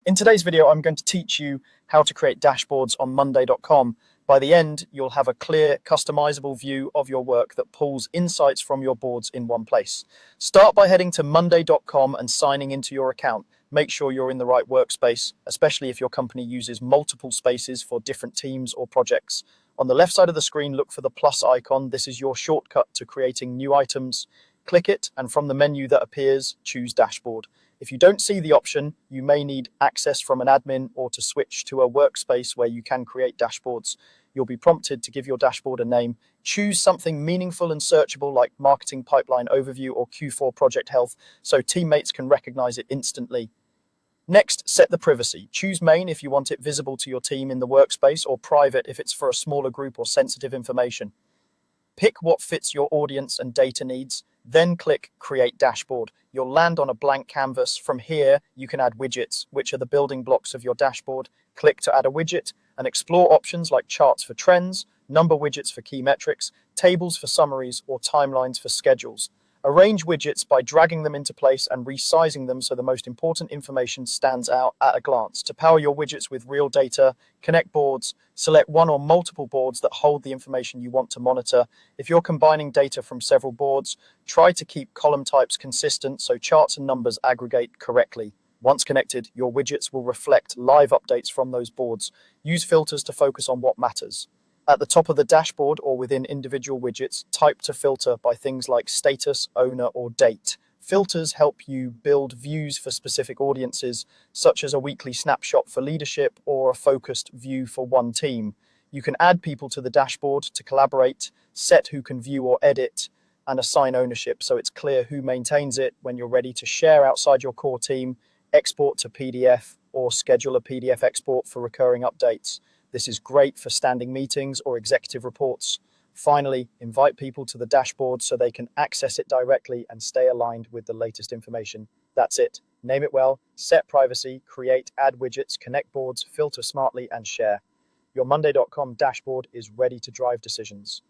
In today's video, I'm going to teach you how to create dashboards on monday.com. By the end, you'll have a clear, customizable view of your work that pulls insights from your boards in one place. Start by heading to monday.com and signing into your account. Make sure you're in the right workspace, especially if your company uses multiple spaces for different teams or projects. On the left side of the screen, look for the plus icon. This is your shortcut to creating new items. Click it, and from the menu that appears, choose Dashboard. If you don't see the option, you may need access from an admin or to switch to a workspace where you can create dashboards. You'll be prompted to give your dashboard a name. Choose something meaningful and searchable like Marketing Pipeline Overview or Q4 Project Health so teammates can recognize it instantly. Next, set the privacy. Choose main if you want it visible to your team in the workspace, or private if it's for a smaller group or sensitive information. Pick what fits your audience and data needs, then click Create Dashboard. You'll land on a blank canvas. From here, you can add widgets, which are the building blocks of your dashboard. Click to add a widget and explore options like charts for trends, number widgets for key metrics, tables for summaries, or timelines for schedules. Arrange widgets by dragging them into place and resizing them so the most important information stands out at a glance. To power your widgets with real data, connect boards, select one or multiple boards that hold the information you want to monitor. If you're combining data from several boards, try to keep column types consistent so charts and numbers aggregate correctly. Once connected, your widgets will reflect live updates from those boards. Use filters to focus on what matters. At the top of the dashboard or within individual widgets, type to filter by things like status, owner, or date. Filters help you build views for specific audiences, such as a weekly snapshot for leadership or a focused view for one team. You can add people to the dashboard to collaborate, set who can view or edit, and assign ownership so it's clear who maintains it. When you're ready to share outside your core team, export to PDF or schedule a PDF export for recurring updates. This is great for standing meetings or executive reports. Finally, invite people to the dashboard so they can access it directly and stay aligned with the latest information. That's it. Name it well, set privacy, create, add widgets, connect boards, filter smartly, and share. Your monday.com dashboard is ready to drive decisions.